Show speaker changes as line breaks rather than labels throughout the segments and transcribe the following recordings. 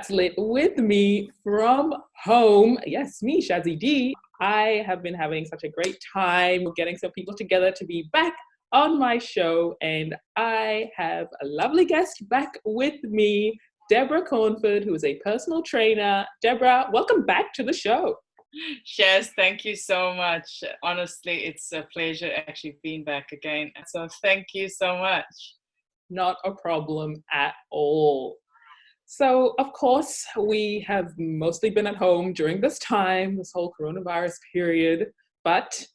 That's Lit with me from home. Yes, me, Shazzy D. I have been having such a great time getting some people together to be back on my show, and I have a lovely guest back with me, Debra Cornford, who is a personal trainer. Debra, welcome back to the show.
Shaz, thank you so much. Honestly, it's a pleasure actually being back again. So thank you so much.
Not a problem at all. So, of course, we have mostly been at home during this time, this whole coronavirus period, but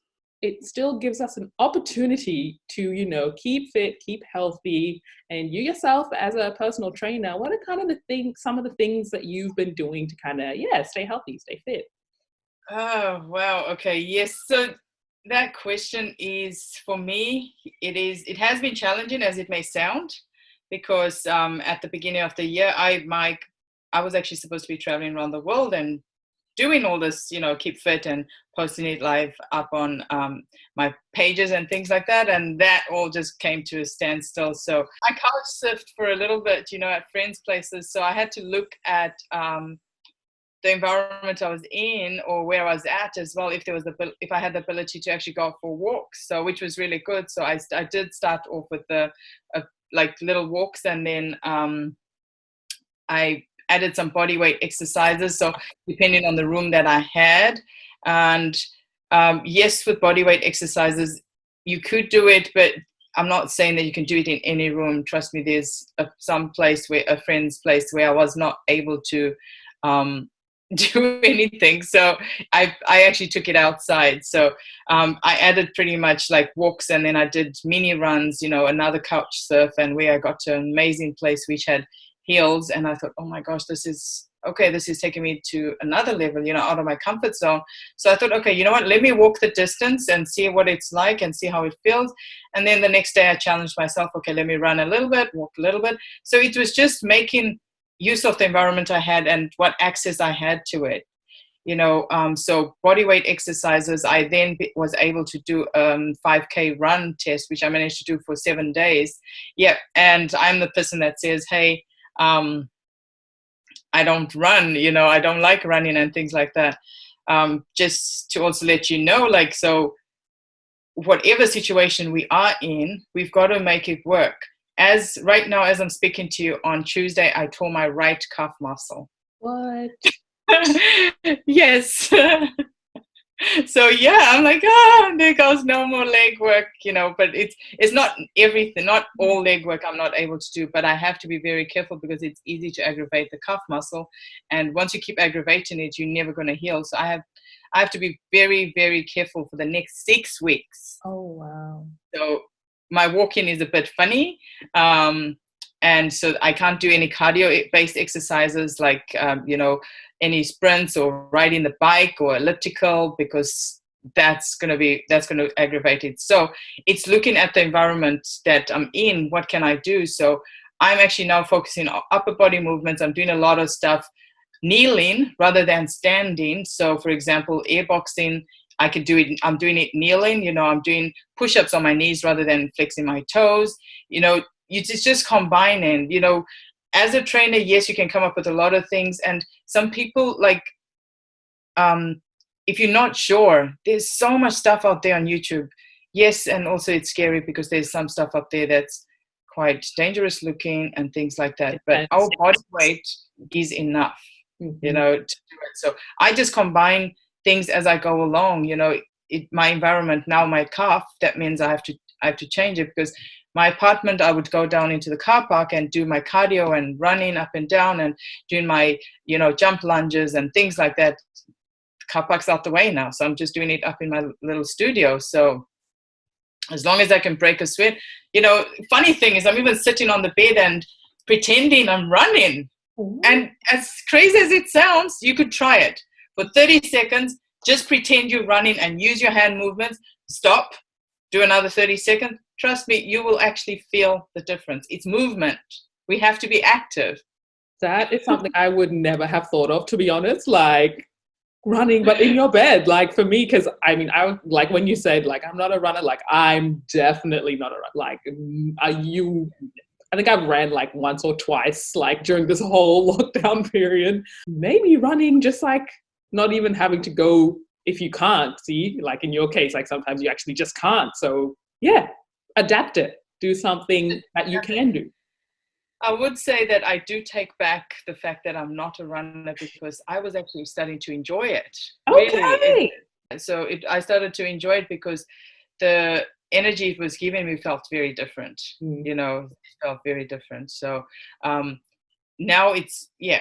it still gives us an opportunity to, keep fit, keep healthy. And you yourself, as a personal trainer, what are kind of some of the things that you've been doing to kind of, stay healthy, stay fit?
Oh, wow. Okay. Yes. So that question is, for me, it has been challenging as it may sound, because at the beginning of the year, I was actually supposed to be traveling around the world and doing all this, keep fit and posting it live up on my pages and things like that. And that all just came to a standstill. So I couch surfed for a little bit, at friends' places. So I had to look at the environment I was in or where I was at as well, if I had the ability to actually go for walks, so which was really good. So I did start off with the like little walks, and then I added some bodyweight exercises, so depending on the room that I had. And yes, with bodyweight exercises you could do it, but I'm not saying that you can do it in any room. Trust me, there's a friend's place where I was not able to do anything, so I actually took it outside. So I added pretty much like walks, and then I did mini runs, another couch surf, and where I got to an amazing place which had hills, and I thought, oh my gosh, this is taking me to another level, out of my comfort zone. So I thought, okay, you know what, let me walk the distance and see what it's like and see how it feels. And then the next day I challenged myself, okay, let me run a little bit, walk a little bit. So it was just making use of the environment I had and what access I had to it, so bodyweight exercises. I then was able to do 5K run test, which I managed to do for 7 days. Yeah, and I'm the person that says, hey, I don't run, I don't like running and things like that. Just to also let you know, so whatever situation we are in, we've got to make it work. As right now, as I'm speaking to you, on Tuesday, I tore my right calf muscle.
What?
Yes. So yeah, I'm like, there goes no more leg work, but it's not everything, not all leg work I'm not able to do, but I have to be very careful because it's easy to aggravate the calf muscle. And once you keep aggravating it, you're never going to heal. So I have to be very, very careful for the next 6 weeks.
Oh, wow.
So my walking is a bit funny. And so I can't do any cardio-based exercises like, any sprints or riding the bike or elliptical, because that's going to aggravate it. So it's looking at the environment that I'm in. What can I do? So I'm actually now focusing on upper body movements. I'm doing a lot of stuff kneeling rather than standing. So for example, airboxing, I could do it. I'm doing it kneeling. I'm doing push-ups on my knees rather than flexing my toes. It's just combining. As a trainer, yes, you can come up with a lot of things. And some people, if you're not sure, there's so much stuff out there on YouTube. Yes, and also it's scary because there's some stuff up there that's quite dangerous looking and things like that. But our body weight is enough, to do it. So I just combine things as I go along. My environment now, my calf, that means I have to change it, because my apartment, I would go down into the car park and do my cardio and running up and down and doing my, jump lunges and things like that. The car park's out the way now, so I'm just doing it up in my little studio. So as long as I can break a sweat, funny thing is I'm even sitting on the bed and pretending I'm running. Ooh. And as crazy as it sounds, you could try it for 30 seconds. Just pretend you're running and use your hand movements. Stop, do another 30 seconds. Trust me, you will actually feel the difference. It's movement. We have to be active.
That is something I would never have thought of, to be honest, like running, but in your bed. Like for me, because I like when you said, I'm not a runner, I'm definitely not a runner. You I think I've ran like once or twice, like during this whole lockdown period. Maybe running, just like not even having to go if you can't. See, like in your case, like sometimes you actually just can't. So yeah, adapt it. Do something that you can do.
I would say that I do take back the fact that I'm not a runner because I was actually starting to enjoy it. Really,
Okay.
I started to enjoy it because the energy it was giving me felt very different.
Mm.
It felt very different. So now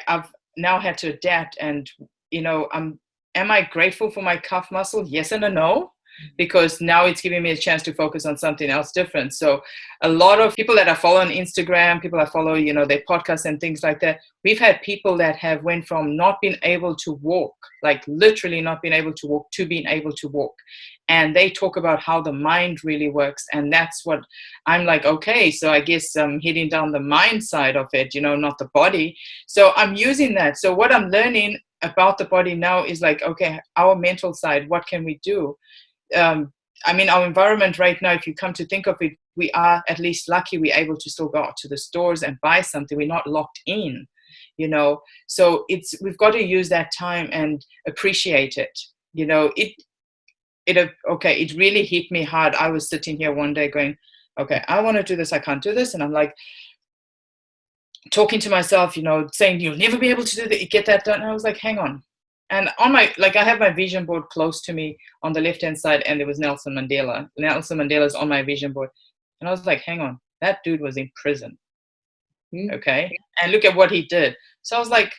I've now had to adapt, and am I grateful for my calf muscle? Yes and a no, because now it's giving me a chance to focus on something else different. So a lot of people that I follow on Instagram, people I follow, their podcasts and things like that, we've had people that have went from not being able to walk, like literally not being able to walk, to being able to walk. And they talk about how the mind really works. And that's what I'm like, okay, so I guess I'm heading down the mind side of it, not the body. So I'm using that. So what I'm learning about the body now is like, okay, our mental side, what can we do? Our environment right now, if you come to think of it, we are at least lucky we're able to still go out to the stores and buy something. We're not locked in, so we've got to use that time and appreciate it. It really hit me hard. I was sitting here one day going, okay, I want to do this, I can't do this. And I'm like talking to myself, saying you'll never be able to do that, get that done. And I was like, hang on. And on I have my vision board close to me on the left-hand side, and there was Nelson Mandela. Nelson Mandela's on my vision board. And I was like, hang on, that dude was in prison. Okay. And look at what he did. So I was like,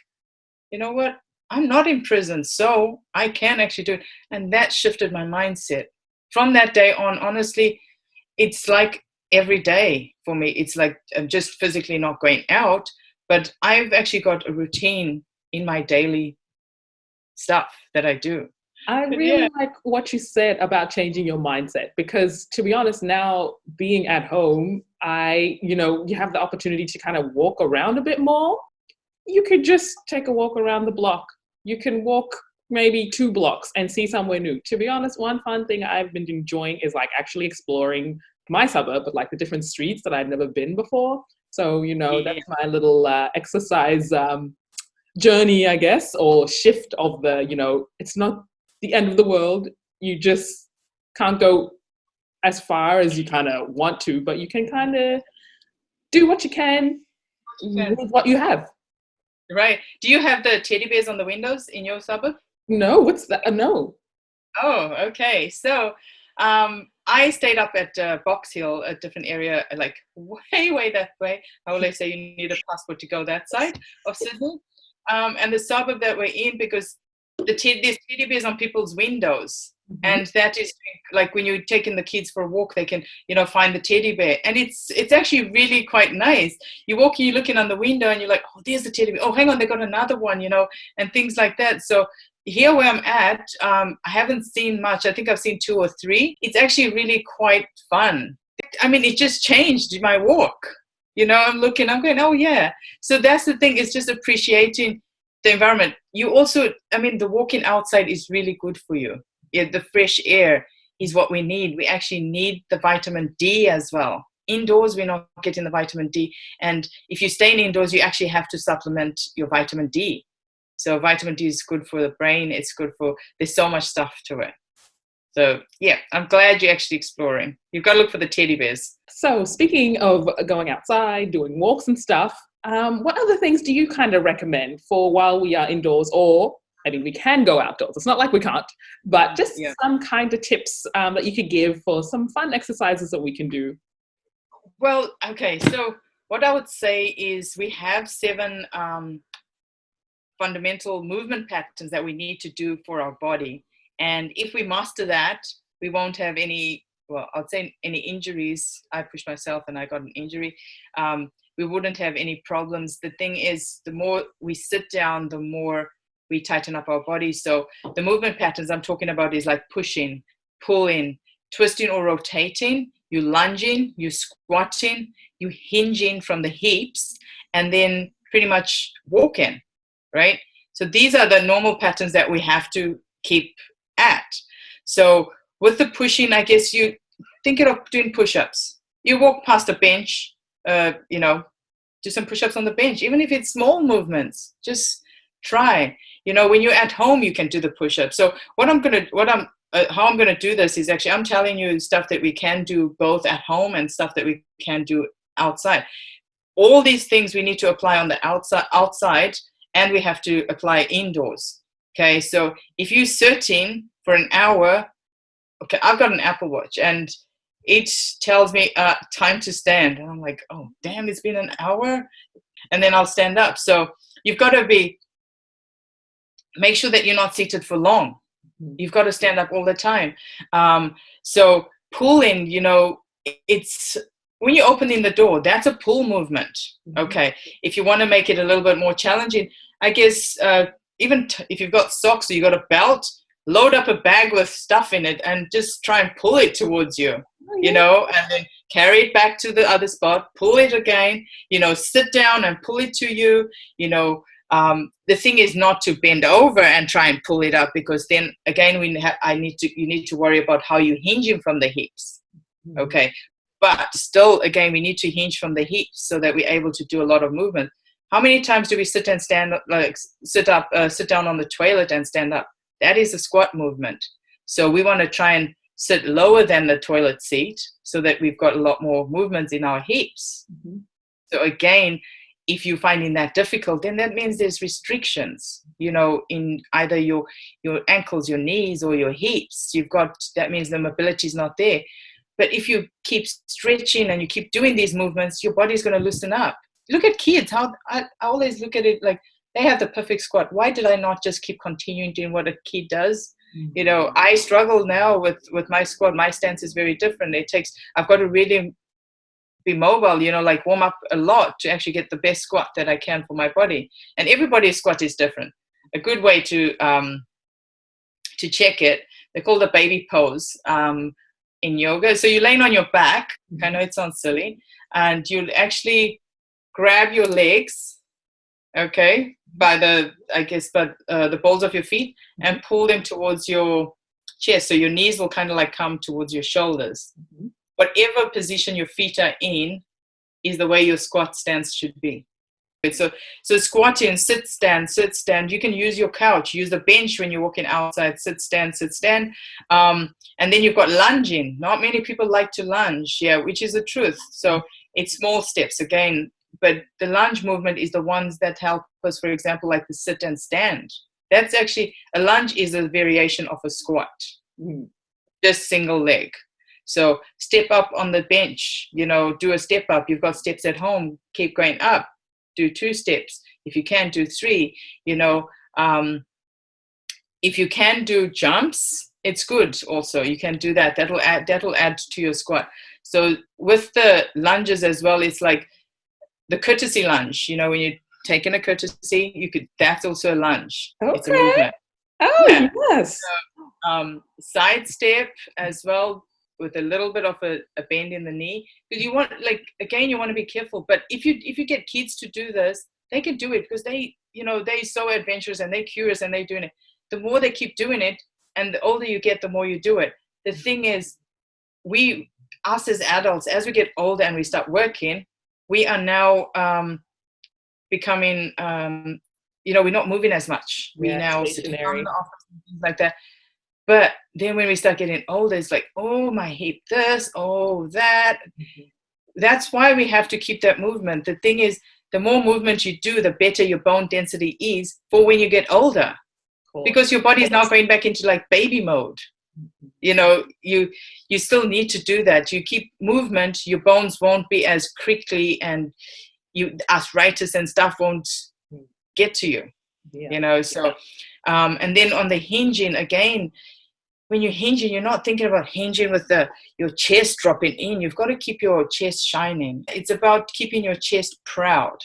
you know what? I'm not in prison, so I can actually do it. And that shifted my mindset. From that day on, honestly, it's like every day for me. It's like I'm just physically not going out, but I've actually got a routine in my daily stuff that I do.
I really like what you said about changing your mindset, because to be honest, now being at home, you have the opportunity to kind of walk around a bit more. You could just take a walk around the block. You can walk maybe 2 blocks and see somewhere new. To be honest, one fun thing I've been enjoying is like actually exploring my suburb, but like the different streets that I've never been before. So, that's my little exercise journey, I guess, or shift of it's not the end of the world. You just can't go as far as you kind of want to, but you can kind of do what you can with what you have.
Right. Do you have the teddy bears on the windows in your suburb?
No, what's that? No.
Oh, okay. So I stayed up at Box Hill, a different area, like way that way. I always say you need a passport to go that side of Sydney. And the suburb that we're in, because there's teddy bears on people's windows. Mm-hmm. And that is like when you're taking the kids for a walk, they can, find the teddy bear. And it's actually really quite nice. You're looking on the window and you're like, oh, there's the teddy bear. Oh, hang on, they got another one, and things like that. So here where I'm at, I haven't seen much. I think I've seen 2 or 3. It's actually really quite fun. It just changed my walk. I'm going, oh yeah. So that's the thing, is just appreciating the environment. You also, the walking outside is really good for you. Yeah, the fresh air is what we need. We actually need the vitamin D as well. Indoors, we're not getting the vitamin D. And if you're staying indoors, you actually have to supplement your vitamin D. So vitamin D is good for the brain. There's so much stuff to it. So yeah, I'm glad you're actually exploring. You've got to look for the teddy bears.
So speaking of going outside, doing walks and stuff, what other things do you kind of recommend for while we are indoors? Or, we can go outdoors. It's not like we can't, but just some kind of tips that you could give for some fun exercises that we can do.
Well, okay. So what I would say is we have 7 fundamental movement patterns that we need to do for our body. And if we master that, we won't have any injuries. I pushed myself and I got an injury. We wouldn't have any problems. The thing is, the more we sit down, the more we tighten up our body. So the movement patterns I'm talking about is like pushing, pulling, twisting or rotating, you lunging, you squatting, you hinging from the hips, and then pretty much walking, right? So these are the normal patterns that we have to keep at. So with the pushing, I guess you think of doing push-ups. You walk past a bench, do some push-ups on the bench, even if it's small movements. Just try. When you're at home, you can do the push-ups. So how I'm gonna do this is actually I'm telling you stuff that we can do both at home and stuff that we can do outside. All these things we need to apply on the outside, and we have to apply indoors. Okay, so if you're sitting for an hour, okay, I've got an Apple Watch and it tells me time to stand, and I'm like, oh damn, it's been an hour, and then I'll stand up. So you've got to make sure that you're not seated for long. You've got to stand up all the time. So pulling, it's when you're opening the door, that's a pull movement. Okay, if you want to make it a little bit more challenging, I guess even if you've got socks or you've got a belt, load up a bag with stuff in it and just try and pull it towards you, and then carry it back to the other spot, pull it again, sit down and pull it to you. The thing is not to bend over and try and pull it up, because then again you need to worry about how you're hinging from the hips. Okay, but still again we need to hinge from the hips so that we're able to do a lot of movement. How many times do we sit and stand, like sit down on the toilet and stand up? That is a squat movement. So we want to try and sit lower than the toilet seat so that we've got a lot more movements in our hips. So again, if you're finding that difficult, then that means there's restrictions, in either your ankles, your knees, or your hips. That means the mobility is not there. But if you keep stretching and you keep doing these movements, your body's going to loosen up. Look at kids. How I always look at it like they have the perfect squat. Why did I not just keep continuing doing what a kid does? I struggle now with my squat. My stance is very different. I've got to really be mobile, like warm up a lot to actually get the best squat that I can for my body. And everybody's squat is different. A good way to check it, they call the baby pose in yoga. So you're laying on your back. I know it sounds silly, and you'll actually grab your legs, okay, by the balls of your feet, and pull them towards your chest. So your knees will kind of like come towards your shoulders. Whatever position your feet are in is the way your squat stance should be. So squatting, sit, stand. You can use your couch, use the bench when you're walking outside, sit, stand. And then you've got lunging. Not many people like to lunge, which is the truth. So it's small steps again, but the lunge movement is the ones that help us, for example, like the sit and stand. That's actually, a lunge is a variation of a squat, just single leg. So step up on the bench, do a step up. You've got steps at home, keep going up, do 2 steps. If you can, do 3, if you can do jumps, it's good also. You can do that. That'll add to your squat. So with the lunges as well, it's like the courtesy lunge, when you're taking a courtesy, that's also a lunge.
Okay.
It's a movement.
Oh, yes.
So, side step as well, with a little bit of a bend in the knee, because you want to be careful. But if you get kids to do this, they can do it because they're so adventurous and they're curious and they're doing it. The more they keep doing it, and the older you get, the more you do it. The thing is, us as adults, as we get older and we start working, we are now becoming, we're not moving as much. We're now stationary, things like that. But then when we start getting older, it's like, oh, my hip, this, oh, that. That's why we have to keep that movement. The thing is, the more movement you do, the better your bone density is for when you get older. Cool. Because your body is now going back into like baby mode. You still need to do that. You keep movement, your bones won't be as crinkly, and arthritis and stuff won't get to you. So and then on the hinging again, when you're hinging, you're not thinking about hinging with your chest dropping in. You've got to keep your chest shining. It's about keeping your chest proud.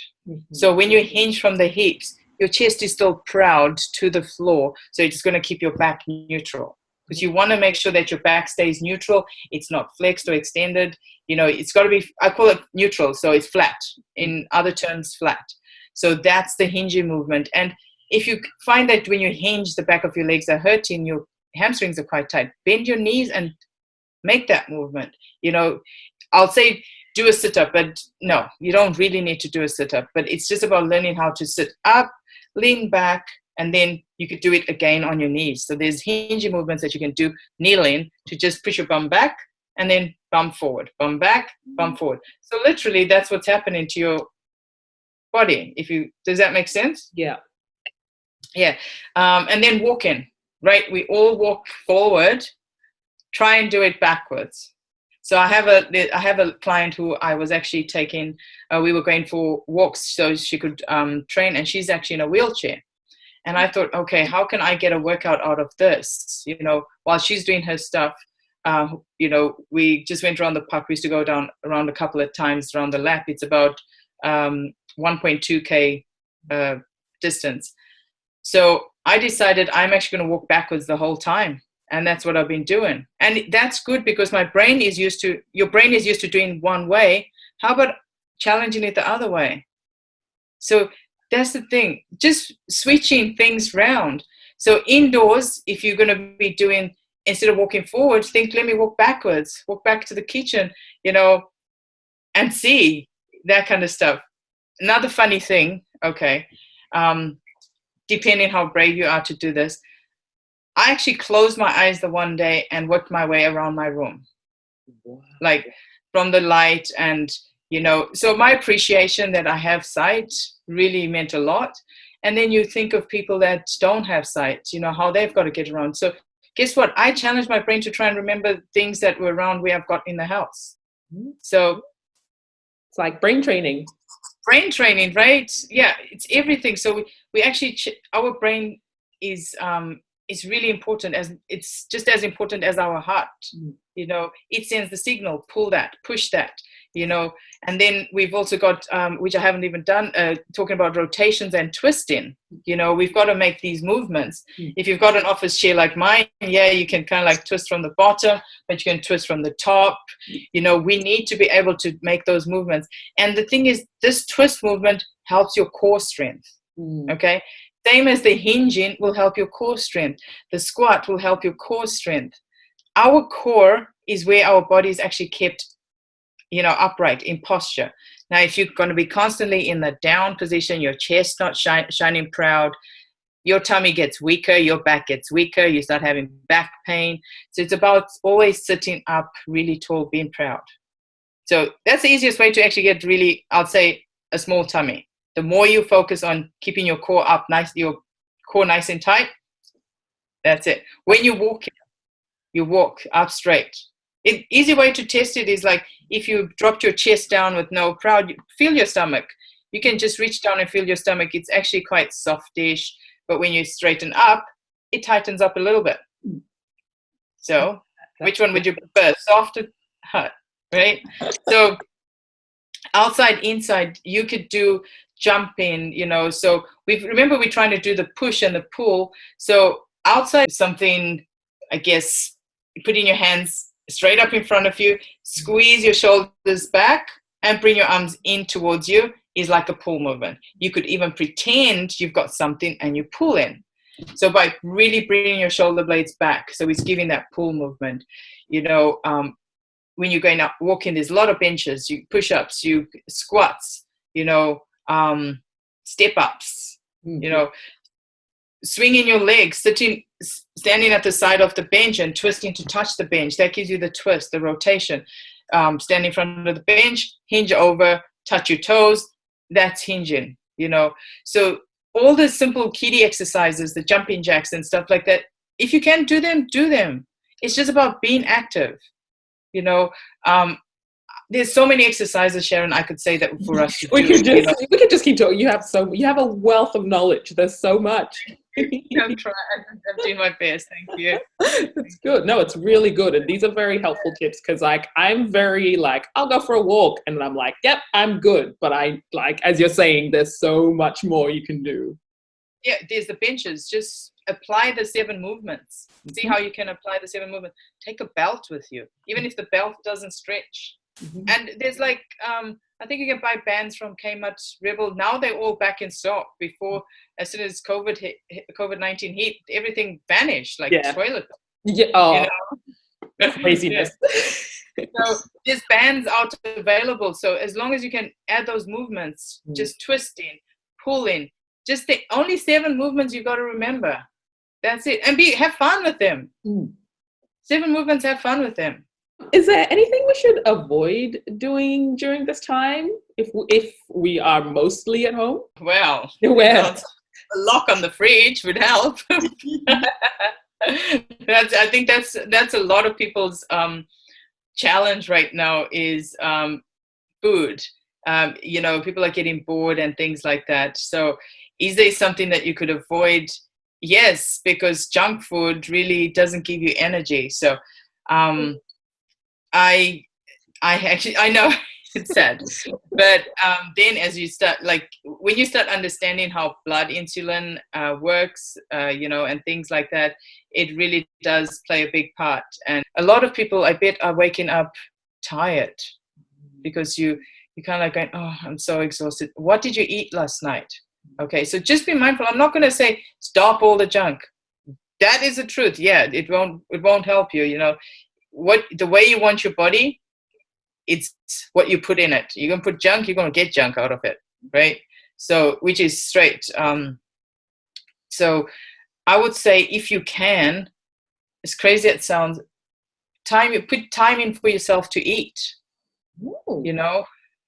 So when you hinge from the hips, your chest is still proud to the floor. So it's going to keep your back neutral, because you want to make sure that your back stays neutral. It's not flexed or extended. It's got to be, I call it neutral. So it's flat. In other terms, flat. So that's the hinging movement. And if you find that when you hinge, the back of your legs are hurting, your hamstrings are quite tight, bend your knees and make that movement. I'll say do a sit-up, but no, you don't really need to do a sit-up. But it's just about learning how to sit up, lean back, and then you could do it again on your knees. So there's hinging movements that you can do kneeling to just push your bum back and then bum forward, bum back, bum forward. So literally that's what's happening to your body. Does that make sense?
Yeah.
Yeah. And then walking, right? We all walk forward, try and do it backwards. So I have a client who I was actually taking, we were going for walks so she could train, and she's actually in a wheelchair. And I thought, okay, how can I get a workout out of this? While she's doing her stuff, we just went around the park. We used to go down around a couple of times around the lap. It's about 1.2K distance. So I decided I'm actually going to walk backwards the whole time. And that's what I've been doing. And that's good because your brain is used to doing one way. How about challenging it the other way? So that's the thing, just switching things around. So indoors, if you're going to be doing, instead of walking forward, think, let me walk backwards, walk back to the kitchen, and see that kind of stuff. Another funny thing, okay, depending how brave you are to do this, I actually closed my eyes the one day and worked my way around my room. Wow. Like from the light and, so my appreciation that I have sight really meant a lot. And then you think of people that don't have sight, how they've got to get around. So guess what? I challenged my brain to try and remember things that were around where I've got in the house. So
it's like brain training.
Brain training, right? Yeah, it's everything. So we actually, our brain is really important, as it's just as important as our heart. It sends the signal, pull that, push that, and then we've also got which I haven't even done, talking about rotations and twisting. We've got to make these movements. If you've got an office chair like mine, you can kind of like twist from the bottom, but you can twist from the top. We need to be able to make those movements. And the thing is, this twist movement helps your core strength. Okay. Same as the hinging will help your core strength. The squat will help your core strength. Our core is where our body is actually kept, upright in posture. Now, if you're going to be constantly in the down position, your chest not shining proud, your tummy gets weaker, your back gets weaker, you start having back pain. So it's about always sitting up really tall, being proud. So that's the easiest way to actually get really, I'd say, a small tummy. The more you focus on keeping your core up nice, your core nice and tight, that's it. When you walk up straight. Easy way to test it is like if you dropped your chest down with no proud, feel your stomach. You can just reach down and feel your stomach. It's actually quite softish, but when you straighten up, it tightens up a little bit. So which one would you prefer? Soft or hard, right? So outside, inside, you could do jumping, so we're trying to do the push and the pull. So outside, something, I guess, putting your hands straight up in front of you, squeeze your shoulders back and bring your arms in towards you is like a pull movement. You could even pretend you've got something and you pull in. So by really bringing your shoulder blades back, so it's giving that pull movement. When you're going out walking, there's a lot of benches, you push-ups, you squats, step ups, swinging your legs, standing at the side of the bench and twisting to touch the bench. That gives you the twist, the rotation. Stand in front of the bench, hinge over, touch your toes. That's hinging, So all the simple kiddie exercises, the jumping jacks and stuff like that, if you can do them, do them. It's just about being active. There's so many exercises, Sharon, I could say that for us to
we could just keep talking. You have a wealth of knowledge. There's so much.
I'm doing my best. Thank you.
It's good. No, it's really good. And these are very helpful tips because I'm very I'll go for a walk and I'm like, yep, I'm good. But as you're saying, there's so much more you can do.
Yeah, there's the benches. Just apply the 7 movements. See how you can apply the 7 movements. Take a belt with you, even if the belt doesn't stretch. And there's I think you can buy bands from Kmart, Rebel. Now they're all back in stock. Before, as soon as COVID-19 hit, everything vanished like toilet.
Yeah. Oh, craziness.
So there's bands out available. So as long as you can add those movements, just twisting, pulling, just the only 7 movements you got to remember. That's it. And have fun with them. 7 movements, have fun with them.
Is there anything we should avoid doing during this time if we are mostly at home?
Well, a lock on the fridge would help. I think that's a lot of people's challenge right now is food. People are getting bored and things like that. So is there something that you could avoid? Yes, because junk food really doesn't give you energy. So I know it's sad, but then as you start, like when you start understanding how blood insulin works, and things like that, it really does play a big part. And a lot of people, I bet, are waking up tired because you kind of like going, oh, I'm so exhausted. What did you eat last night? Okay, so just be mindful. I'm not going to say stop all the junk. That is the truth. Yeah, it won't help you. The way you want your body, it's what you put in it. You're going to put junk, you're going to get junk out of it, right? So, which is straight. So I would say if you can, as crazy as it sounds, put time in for yourself to eat. Ooh.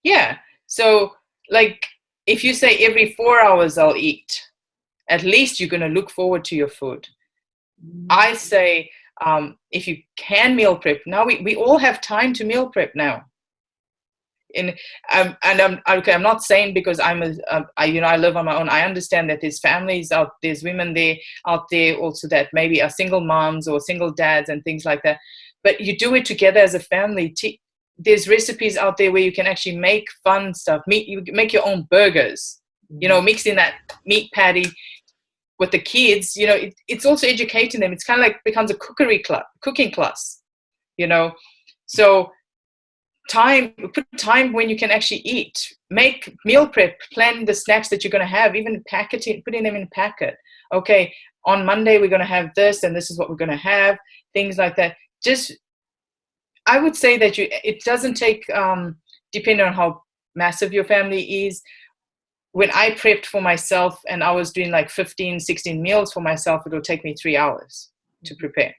Yeah. So like if you say every 4 hours I'll eat, at least you're going to look forward to your food. I say if you can meal prep, now we all have time to meal prep now. And I'm not saying because I live on my own. I understand that there's families there's women out there also that maybe are single moms or single dads and things like that. But you do it together as a family. There's recipes out there where you can actually make fun stuff. You make your own burgers. Mixing that meat patty with the kids. It's also educating them. It's kind of like becomes a cooking class. So. Put time when you can actually eat. Make meal prep, plan the snacks that you're going to have, even putting them in a packet. Okay, on Monday we're going to have this and this is what we're going to have, things like that. I would say that it doesn't take, depending on how massive your family is. When I prepped for myself and I was doing like 15, 16 meals for myself, it would take me 3 hours to prepare.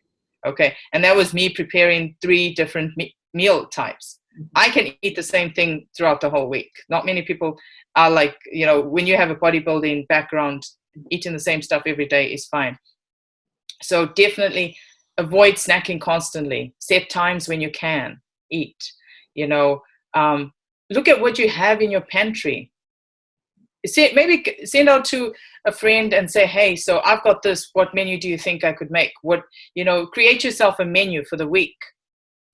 Okay, and that was me preparing 3 different meal types. I can eat the same thing throughout the whole week. Not many people are like, when you have a bodybuilding background, eating the same stuff every day is fine. So definitely avoid snacking constantly. Set times when you can eat. Look at what you have in your pantry. Maybe send out to a friend and say, hey, so I've got this. What menu do you think I could make? Create yourself a menu for the week.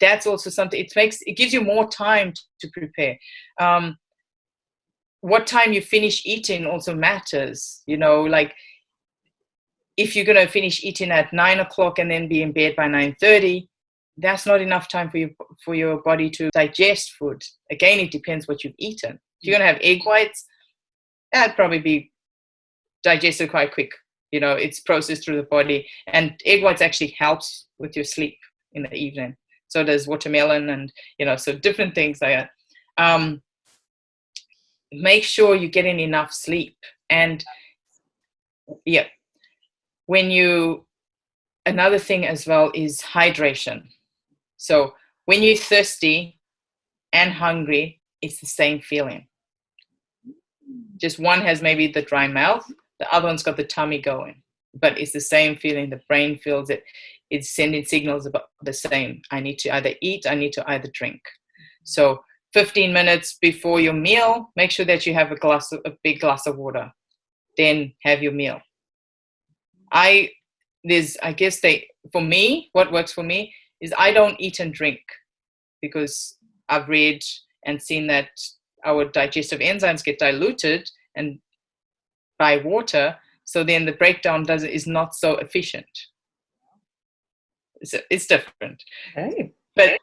That's also something, it gives you more time to prepare. What time you finish eating also matters, like if you're going to finish eating at 9 o'clock and then be in bed by 9:30, that's not enough time for your body to digest food. Again, it depends what you've eaten. If you're going to have egg whites, that'd probably be digested quite quick. It's processed through the body, and egg whites actually helps with your sleep in the evening. So does watermelon and, so different things like that. Make sure you're getting enough sleep. And yeah, another thing as well is hydration. So when you're thirsty and hungry, it's the same feeling. Just one has maybe the dry mouth, the other one's got the tummy going, but it's the same feeling. The brain feels it. It's sending signals about the same. I need to either eat, I need to either drink. So 15 minutes before your meal, make sure that you have a big glass of water. Then have your meal. For me, what works for me is I don't eat and drink because I've read and seen that our digestive enzymes get diluted and by water. So then the breakdown is not so efficient. It's different. Okay. But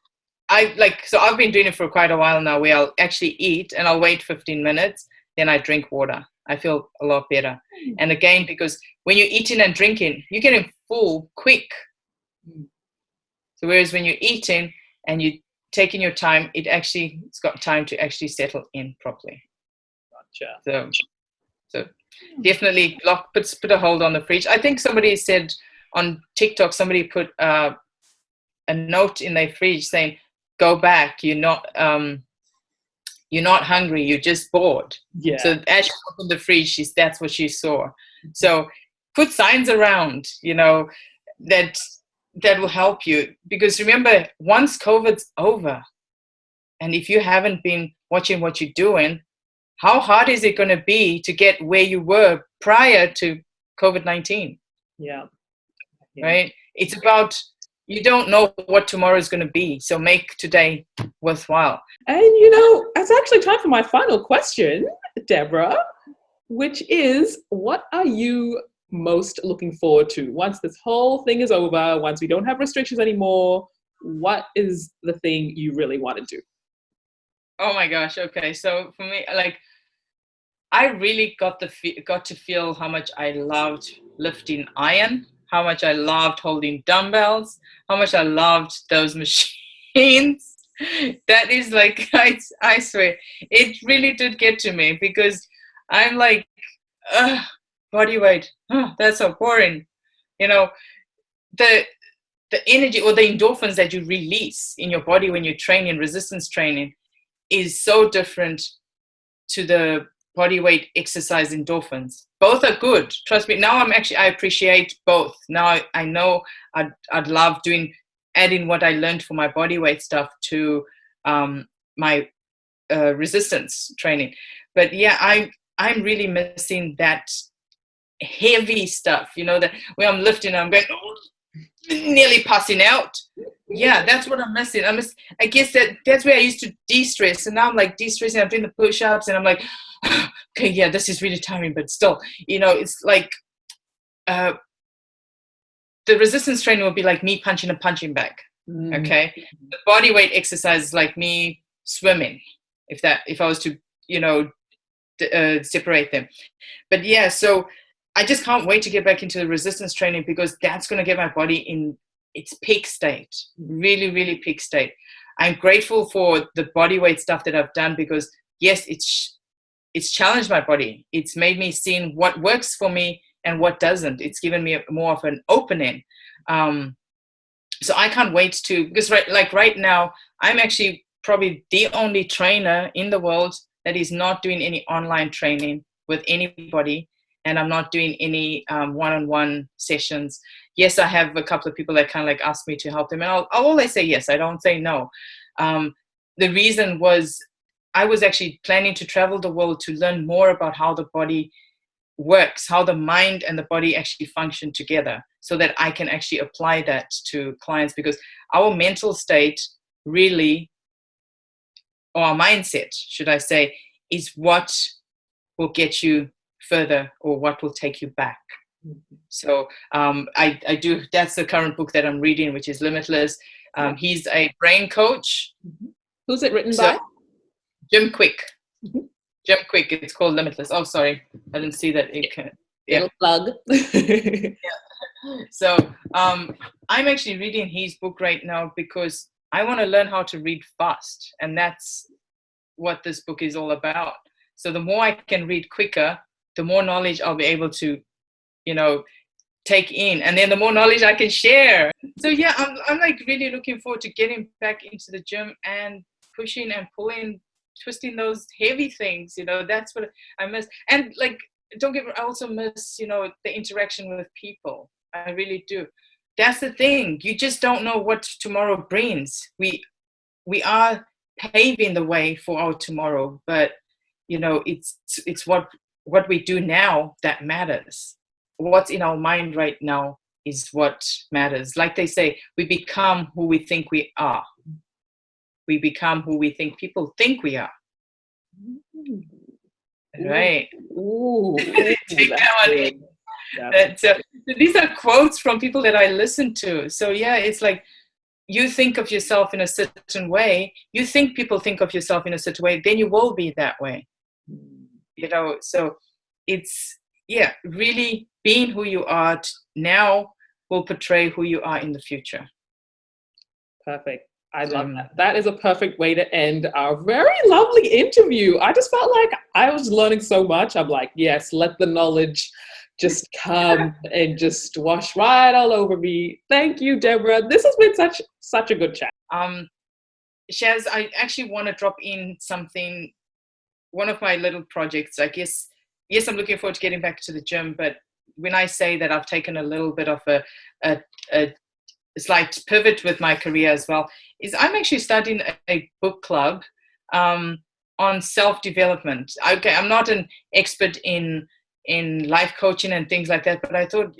I've been doing it for quite a while now where I'll actually eat and I'll wait 15 minutes, then I drink water. I feel a lot better. And again, because when you're eating and drinking, you're getting full quick. So whereas when you're eating and you taking your time, it's got time to actually settle in properly.
Gotcha.
So definitely put a hold on the fridge. I think somebody said on TikTok, somebody put a note in their fridge saying, "Go back. You're not hungry. You're just bored."
Yeah.
So as she opened the fridge, that's what she saw. So put signs around, that will help you, because remember, once COVID's over, and if you haven't been watching what you're doing, how hard is it going to be to get where you were prior to COVID-19?
Yeah.
Right? It's about, you don't know what tomorrow is going to be, so make today worthwhile.
And it's actually time for my final question, Debra, which is, what are you most looking forward to once this whole thing is over, once we don't have restrictions anymore? What is the thing you really want to do?
Oh my gosh. Okay. So for me, I really got to feel how much I loved lifting iron, how much I loved holding dumbbells, how much I loved those machines. That is I swear, it really did get to me, because I'm like, body weight, that's so boring. The energy or the endorphins that you release in your body when you train in resistance training is so different to the body weight exercise endorphins. Both are good. Trust me. Now I appreciate both. Now I know I'd love adding what I learned for my body weight stuff to my resistance training. But yeah, I'm really missing that heavy stuff, that where I'm lifting, I'm going, nearly passing out. Yeah, that's what I'm missing. I guess that's where I used to de-stress, and now I'm like de-stressing. I'm doing the push-ups, and I'm like, okay, yeah, this is really tiring, but still, it's like the resistance training would be like me punching a punching bag. Okay, the body weight exercise is like me swimming, if I was to separate them. But yeah, so I just can't wait to get back into the resistance training, because that's going to get my body in its peak state, really, really peak state. I'm grateful for the body weight stuff that I've done, because yes, it's challenged my body. It's made me see what works for me and what doesn't. It's given me more of an opening. So I can't wait because right now, I'm actually probably the only trainer in the world that is not doing any online training with anybody. And I'm not doing any one-on-one sessions. Yes, I have a couple of people that kind of like ask me to help them, and I'll always say yes. I don't say no. The reason was I was actually planning to travel the world to learn more about how the body works, how the mind and the body actually function together, so that I can actually apply that to clients, because our mental state really, or our mindset, should I say, is what will get you further, or what will take you back. So I do, that's the current book that I'm reading, which is Limitless. He's a brain coach.
Who's it written by?
Jim Quick. Jim Quick. It's called Limitless. Oh, sorry, I didn't see that.
Little plug.
Yeah. So I'm actually reading his book right now, because I want to learn how to read fast, and that's what this book is all about. So the more I can read quicker, the more knowledge I'll be able to, take in, and then the more knowledge I can share. So yeah, I'm like really looking forward to getting back into the gym and pushing and pulling, twisting those heavy things. That's what I miss. And I also miss, the interaction with people. I really do. That's the thing. You just don't know what tomorrow brings. We are paving the way for our tomorrow, but it's what we do now that matters. What's in our mind right now is what matters. Like they say, we become who we think we are. We become who we think people think we are. Right.
Ooh.
Take that one in. These are quotes from people that I listen to. So yeah, it's like, you think of yourself in a certain way, you think people think of yourself in a certain way, then you will be that way. So it's, really being who you are now will portray who you are in the future.
Perfect. I love that. That is a perfect way to end our very lovely interview. I just felt like I was learning so much. I'm like, yes, let the knowledge just come and just wash right all over me. Thank you, Debra. This has been such a good chat.
Shaz, I actually want to drop in something, one of my little projects. I guess, yes, I'm looking forward to getting back to the gym, but when I say that I've taken a little bit of a slight pivot with my career as well, is I'm actually starting a book club on self-development. Okay, I'm not an expert in life coaching and things like that, but I thought,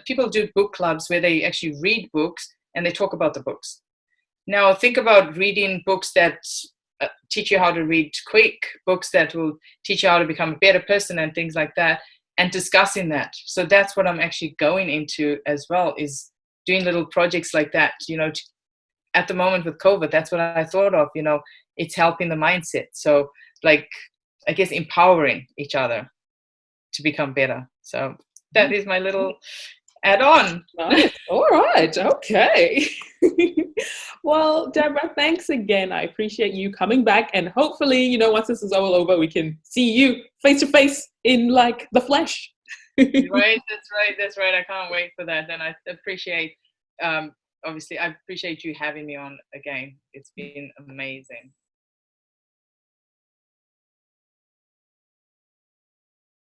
people do book clubs where they actually read books and they talk about the books. Now think about reading books that teach you how to read quick, books that will teach you how to become a better person and things like that, and discussing that. So that's what I'm actually going into as well, is doing little projects like that. At the moment with COVID, that's what I thought of, it's helping the mindset. So like, I guess empowering each other to become better. So that is my little add-on.
Nice. All right. Okay. Well, Debra, thanks again. I appreciate you coming back, and hopefully, once this is all over, we can see you face to face in like the flesh.
Right. That's right. I can't wait for that. And I appreciate, obviously, I appreciate you having me on again. It's been amazing.